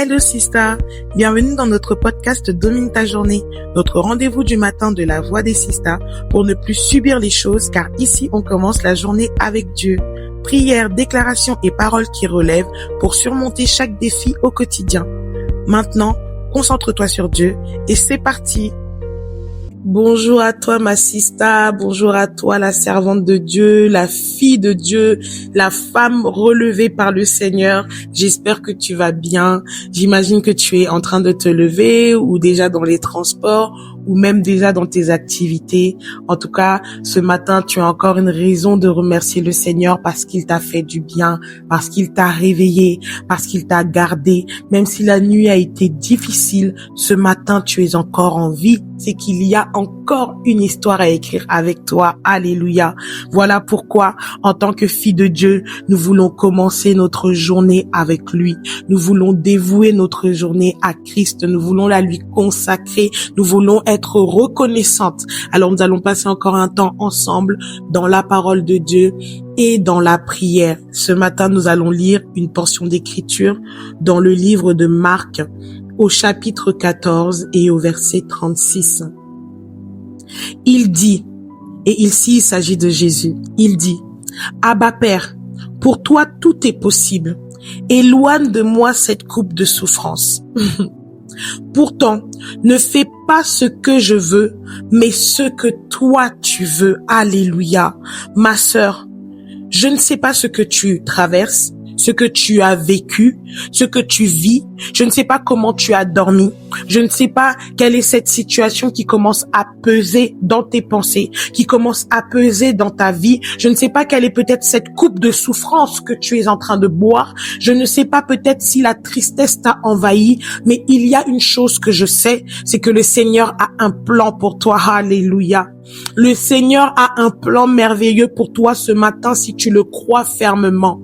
Hello Sista, bienvenue dans notre podcast Domine ta journée, notre rendez-vous du matin de la voix des Sistas pour ne plus subir les choses car ici on commence la journée avec Dieu. Prières, déclarations et paroles qui relèvent pour surmonter chaque défi au quotidien. Maintenant, concentre-toi sur Dieu et c'est parti. Bonjour à toi ma sista, bonjour à toi la servante de Dieu, la fille de Dieu, la femme relevée par le Seigneur. J'espère que tu vas bien. J'imagine que tu es en train de te lever ou déjà dans les transports ou même déjà dans tes activités. En tout cas, ce matin, tu as encore une raison de remercier le Seigneur parce qu'il t'a fait du bien, parce qu'il t'a réveillé, parce qu'il t'a gardé. Même si la nuit a été difficile, ce matin, tu es encore en vie. C'est qu'il y a encore une histoire à écrire avec toi. Alléluia. Voilà pourquoi, en tant que fille de Dieu, nous voulons commencer notre journée avec lui. Nous voulons dévouer notre journée à Christ. Nous voulons la lui consacrer. Nous voulons être reconnaissantes. Alors nous allons passer encore un temps ensemble dans la parole de Dieu et dans la prière. Ce matin, nous allons lire une portion d'écriture dans le livre de Marc, au chapitre 14 et au verset 36. Il dit, et ici il s'agit de Jésus, il dit, « Abba Père, pour toi tout est possible. Éloigne de moi cette coupe de souffrance. Pourtant, ne fais pas ce que je veux, mais ce que toi tu veux. » Alléluia. Ma sœur, je ne sais pas ce que tu traverses, ce que tu as vécu, ce que tu vis. Je ne sais pas comment tu as dormi. Je ne sais pas quelle est cette situation qui commence à peser dans tes pensées, qui commence à peser dans ta vie. Je ne sais pas quelle est peut-être cette coupe de souffrance que tu es en train de boire. Je ne sais pas peut-être si la tristesse t'a envahi, mais il y a une chose que je sais, c'est que le Seigneur a un plan pour toi. Alléluia. Le Seigneur a un plan merveilleux pour toi ce matin si tu le crois fermement.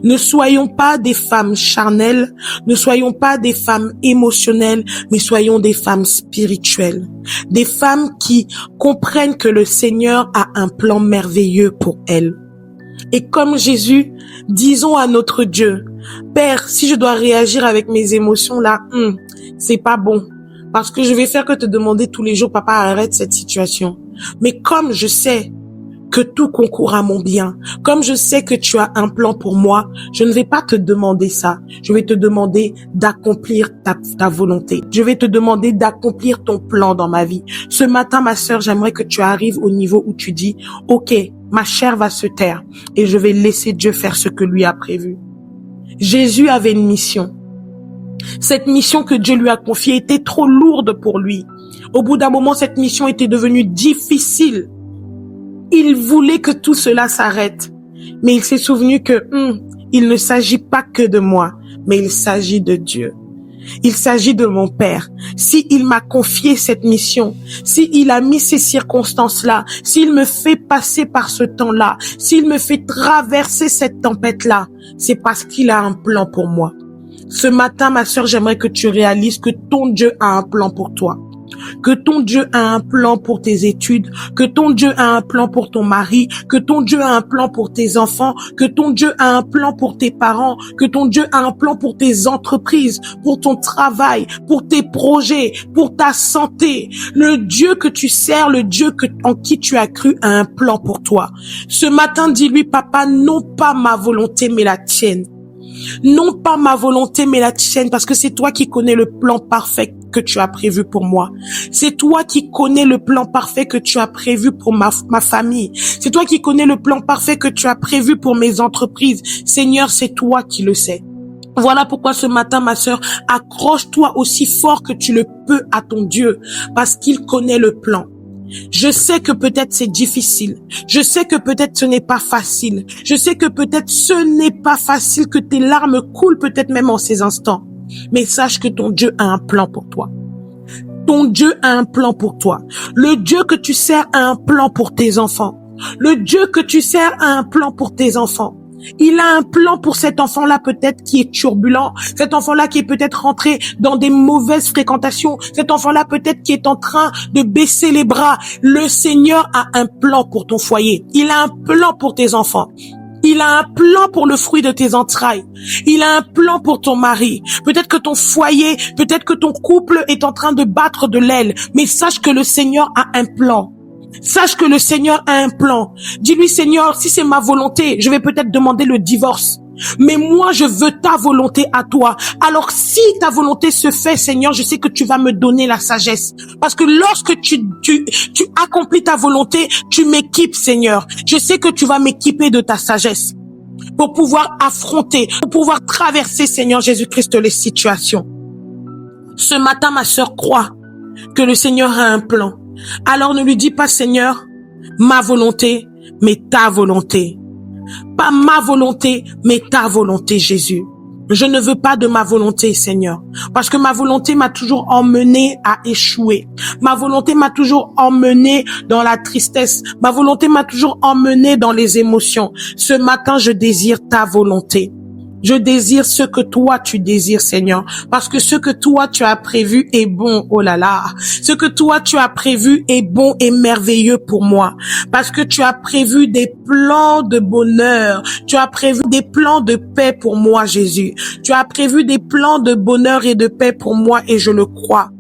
Ne soyons pas des femmes charnelles, ne soyons pas des femmes émotionnelles, mais soyons des femmes spirituelles. Des femmes qui comprennent que le Seigneur a un plan merveilleux pour elles. Et comme Jésus, disons à notre Dieu, « Père, si je dois réagir avec mes émotions là, c'est pas bon. Parce que je vais faire que te demander tous les jours, papa, arrête cette situation. Mais comme je sais que tout concourt à mon bien, comme je sais que tu as un plan pour moi, je ne vais pas te demander ça. Je vais te demander d'accomplir ta volonté. Je vais te demander d'accomplir ton plan dans ma vie. Ce matin, ma sœur, j'aimerais que tu arrives au niveau où tu dis, « Ok, ma chair va se taire et je vais laisser Dieu faire ce que lui a prévu. » Jésus avait une mission. Cette mission que Dieu lui a confiée était trop lourde pour lui. Au bout d'un moment, cette mission était devenue difficile. Il voulait que tout cela s'arrête. Mais il s'est souvenu que il ne s'agit pas que de moi, mais il s'agit de Dieu. Il s'agit de mon Père. Si il m'a confié cette mission, si il a mis ces circonstances-là, s'il me fait passer par ce temps-là, s'il me fait traverser cette tempête-là, c'est parce qu'il a un plan pour moi. Ce matin, ma sœur, j'aimerais que tu réalises que ton Dieu a un plan pour toi. Que ton Dieu a un plan pour tes études, que ton Dieu a un plan pour ton mari, que ton Dieu a un plan pour tes enfants, que ton Dieu a un plan pour tes parents, que ton Dieu a un plan pour tes entreprises, pour ton travail, pour tes projets, pour ta santé. Le Dieu que tu sers, le Dieu en qui tu as cru a un plan pour toi. Ce matin, dis-lui, papa, non pas ma volonté, mais la tienne. Non pas ma volonté, mais la tienne, parce que c'est toi qui connais le plan parfait que tu as prévu pour moi. C'est toi qui connais le plan parfait que tu as prévu pour ma famille. C'est toi qui connais le plan parfait que tu as prévu pour mes entreprises. Seigneur, c'est toi qui le sais. Voilà pourquoi ce matin, ma sœur, accroche-toi aussi fort que tu le peux à ton Dieu, parce qu'il connaît le plan. Je sais que peut-être c'est difficile. Je sais que peut-être ce n'est pas facile. Je sais que peut-être ce n'est pas facile, que tes larmes coulent peut-être même en ces instants. Mais sache que ton Dieu a un plan pour toi. Ton Dieu a un plan pour toi. Le Dieu que tu sers a un plan pour tes enfants. Le Dieu que tu sers a un plan pour tes enfants. Il a un plan pour cet enfant-là peut-être qui est turbulent, cet enfant-là qui est peut-être rentré dans des mauvaises fréquentations, cet enfant-là peut-être qui est en train de baisser les bras. Le Seigneur a un plan pour ton foyer. Il a un plan pour tes enfants. Il a un plan pour le fruit de tes entrailles. Il a un plan pour ton mari. Peut-être que ton foyer, peut-être que ton couple est en train de battre de l'aile. Mais sache que le Seigneur a un plan. Sache que le Seigneur a un plan. Dis-lui, Seigneur, si c'est ma volonté, je vais peut-être demander le divorce. Mais moi, je veux ta volonté à toi. Alors, si ta volonté se fait, Seigneur, je sais que tu vas me donner la sagesse. Parce que lorsque tu accomplis ta volonté, tu m'équipes, Seigneur. Je sais que tu vas m'équiper de ta sagesse pour pouvoir affronter, pour pouvoir traverser, Seigneur Jésus-Christ, les situations. Ce matin, ma sœur croit que le Seigneur a un plan. Alors ne lui dis pas, Seigneur, ma volonté, mais ta volonté. Pas ma volonté, mais ta volonté, Jésus. Je ne veux pas de ma volonté, Seigneur, parce que ma volonté m'a toujours emmené à échouer. Ma volonté m'a toujours emmené dans la tristesse. Ma volonté m'a toujours emmené dans les émotions. Ce matin, je désire ta volonté. Je désire ce que toi tu désires, Seigneur, parce que ce que toi tu as prévu est bon, oh là là. Ce que toi tu as prévu est bon et merveilleux pour moi, parce que tu as prévu des plans de bonheur, tu as prévu des plans de paix pour moi, Jésus. Tu as prévu des plans de bonheur et de paix pour moi et je le crois.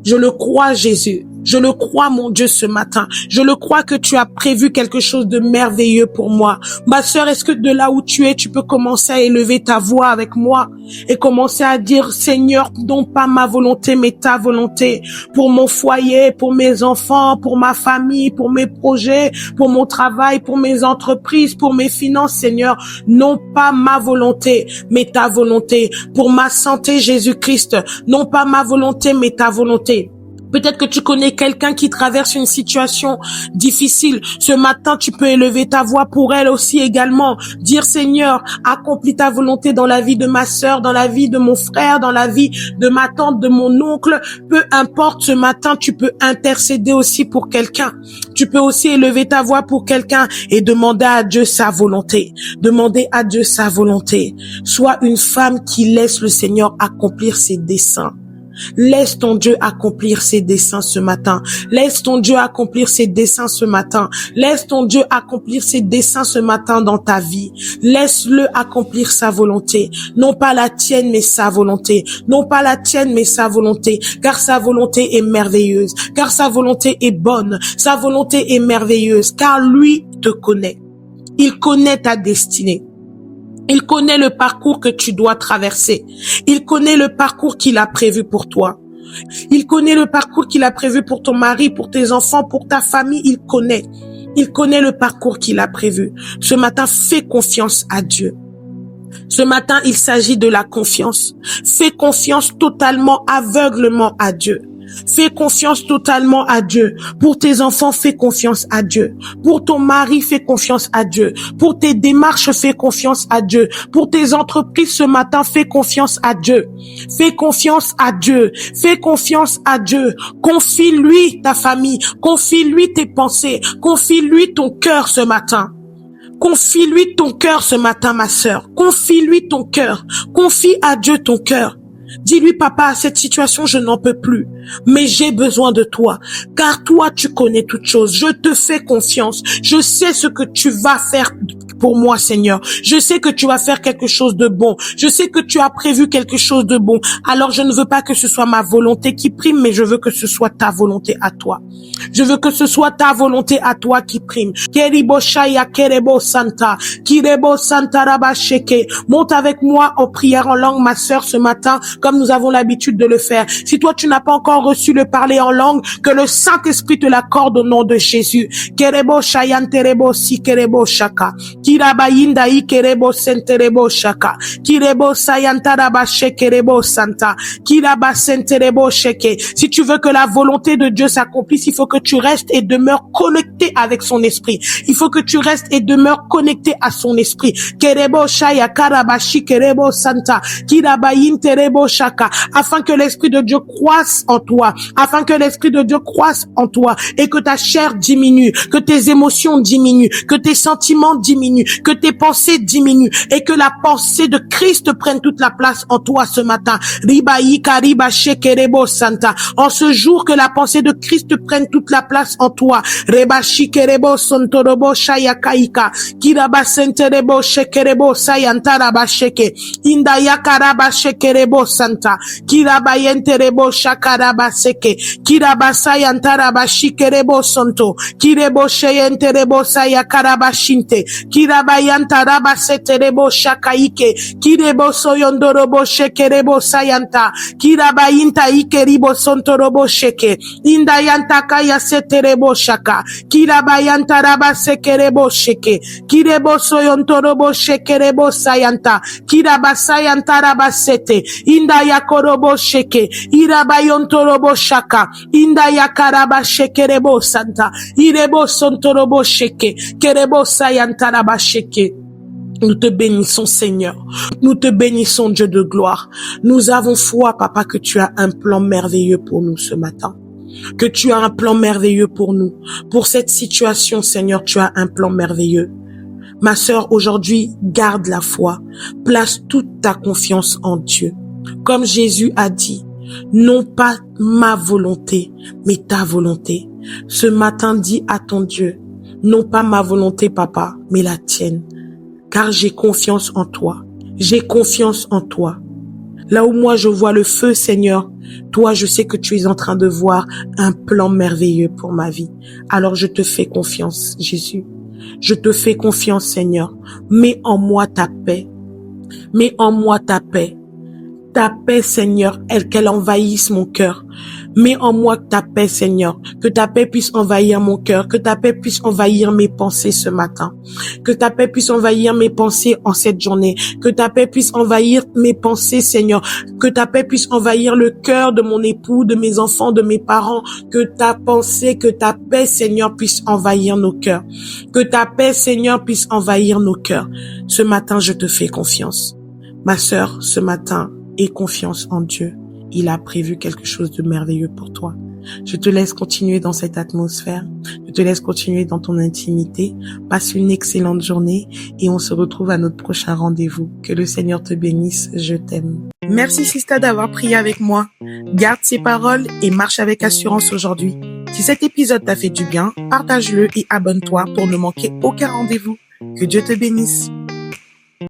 Je le crois, Jésus. Je le crois, mon Dieu, ce matin. Je le crois que tu as prévu quelque chose de merveilleux pour moi. Ma sœur, est-ce que de là où tu es, tu peux commencer à élever ta voix avec moi et commencer à dire, Seigneur, non pas ma volonté, mais ta volonté pour mon foyer, pour mes enfants, pour ma famille, pour mes projets, pour mon travail, pour mes entreprises, pour mes finances, Seigneur. Non pas ma volonté, mais ta volonté. Pour ma santé, Jésus-Christ. Non pas ma volonté, mais ta volonté. Peut-être que tu connais quelqu'un qui traverse une situation difficile. Ce matin, tu peux élever ta voix pour elle aussi également. Dire, Seigneur, accomplis ta volonté dans la vie de ma sœur, dans la vie de mon frère, dans la vie de ma tante, de mon oncle. Peu importe, ce matin, tu peux intercéder aussi pour quelqu'un. Tu peux aussi élever ta voix pour quelqu'un et demander à Dieu sa volonté. Demander à Dieu sa volonté. Sois une femme qui laisse le Seigneur accomplir ses desseins. Laisse ton Dieu accomplir ses desseins ce matin. Laisse ton Dieu accomplir ses desseins ce matin. Laisse ton Dieu accomplir ses desseins ce matin dans ta vie. Laisse-le accomplir sa volonté. Non pas la tienne, mais sa volonté. Non pas la tienne, mais sa volonté. Car sa volonté est merveilleuse. Car sa volonté est bonne. Sa volonté est merveilleuse. Car lui te connaît. Il connaît ta destinée. Il connaît le parcours que tu dois traverser. Il connaît le parcours qu'il a prévu pour toi. Il connaît le parcours qu'il a prévu pour ton mari, pour tes enfants, pour ta famille. Il connaît. Il connaît le parcours qu'il a prévu. Ce matin, fais confiance à Dieu. Ce matin, il s'agit de la confiance. Fais confiance totalement, aveuglement à Dieu. Fais confiance totalement à Dieu. Pour tes enfants, fais confiance à Dieu. Pour ton mari, fais confiance à Dieu. Pour tes démarches, fais confiance à Dieu. Pour tes entreprises ce matin, fais confiance à Dieu. Fais confiance à Dieu. Fais confiance à Dieu. Confie-lui ta famille. Confie-lui tes pensées. Confie-lui ton cœur ce matin. Confie-lui ton cœur ce matin, ma sœur. Confie-lui ton cœur. Confie à Dieu ton cœur. Dis-lui, papa, cette situation, je n'en peux plus, mais j'ai besoin de toi, car toi, tu connais toutes choses. Je te fais confiance. Je sais ce que tu vas faire pour moi, Seigneur. Je sais que tu vas faire quelque chose de bon. Je sais que tu as prévu quelque chose de bon. Alors, je ne veux pas que ce soit ma volonté qui prime, mais je veux que ce soit ta volonté à toi. Je veux que ce soit ta volonté à toi qui prime. Keribo Shaya Kerebo Santa. Kirebo Santa Rabasheke. Monte avec moi en prière en langue, ma sœur, ce matin, comme nous avons l'habitude de le faire. Si toi, tu n'as pas encore reçu le parler en langue, que le Saint-Esprit te l'accorde au nom de Jésus. Kerebo Shayan Terebo Si Kerebo Shaka. Kirabayinda I Kerebo Senterebo Shaka. Kirebo Sayantaraba Shekerebo Santa. Kiraba Senterebo Sheke. Si tu veux que la volonté de Dieu s'accomplisse, il faut que tu restes et demeures connecté avec son esprit. Il faut que tu restes et demeures connecté à son esprit. Kerebo Shaya Karabashi Kerebo Santa. Kirabayin Terebo afin que l'Esprit de Dieu croisse en toi, afin que l'Esprit de Dieu croisse en toi et que ta chair diminue, que tes émotions diminuent, que tes sentiments diminuent, que tes pensées diminuent et que la pensée de Christ prenne toute la place en toi ce matin. En ce jour, que la pensée de Christ prenne toute la place en toi. Santa kirabayenterebo shakarabaseke kirabasayantarabashikerebo sonto kirebo sheyenterebo sayakarabashinte kirabayantarabaseterebo shakaike kirebo soyondorobo shekerebo sayanta kirabayinta ikeribo sontorobo sheke indayantaka yaseterebo shaka kirabayantarabasekerebo sheke kirebo soyontorobo shekerebo sayanta kirabasayantarabasete inda yakorobo sheke irabayontorobo shaka inda yakaraba shekerebo santa irebo sontorobo sheke kerebo sayantaraba sheke. Nous te bénissons, Seigneur. Nous te bénissons, Dieu de gloire. Nous avons foi, Papa, que tu as un plan merveilleux pour nous ce matin. Que tu as un plan merveilleux pour nous. Pour cette situation, Seigneur, tu as un plan merveilleux. Ma sœur, aujourd'hui, garde la foi. Place toute ta confiance en Dieu. Comme Jésus a dit, non pas ma volonté, mais ta volonté. Ce matin, dis à ton Dieu, non pas ma volonté, Papa, mais la tienne. Car j'ai confiance en toi. J'ai confiance en toi. Là où moi je vois le feu, Seigneur, toi je sais que tu es en train de voir un plan merveilleux pour ma vie. Alors je te fais confiance, Jésus. Je te fais confiance, Seigneur. Mets en moi ta paix. Mets en moi ta paix. Ta paix, Seigneur, qu'elle envahisse mon cœur. Mets en moi ta paix, Seigneur. Que ta paix puisse envahir mon cœur. Que ta paix puisse envahir mes pensées ce matin. Que ta paix puisse envahir mes pensées en cette journée. Que ta paix puisse envahir mes pensées, Seigneur. Que ta paix puisse envahir le cœur de mon époux, de mes enfants, de mes parents. Que ta pensée, que ta paix, Seigneur, puisse envahir nos cœurs. Que ta paix, Seigneur, puisse envahir nos cœurs. Ce matin, je te fais confiance. Ma sœur, ce matin, aie confiance en Dieu. Il a prévu quelque chose de merveilleux pour toi. Je te laisse continuer dans cette atmosphère. Je te laisse continuer dans ton intimité. Passe une excellente journée et on se retrouve à notre prochain rendez-vous. Que le Seigneur te bénisse. Je t'aime. Merci Sista d'avoir prié avec moi. Garde ces paroles et marche avec assurance aujourd'hui. Si cet épisode t'a fait du bien, partage-le et abonne-toi pour ne manquer aucun rendez-vous. Que Dieu te bénisse.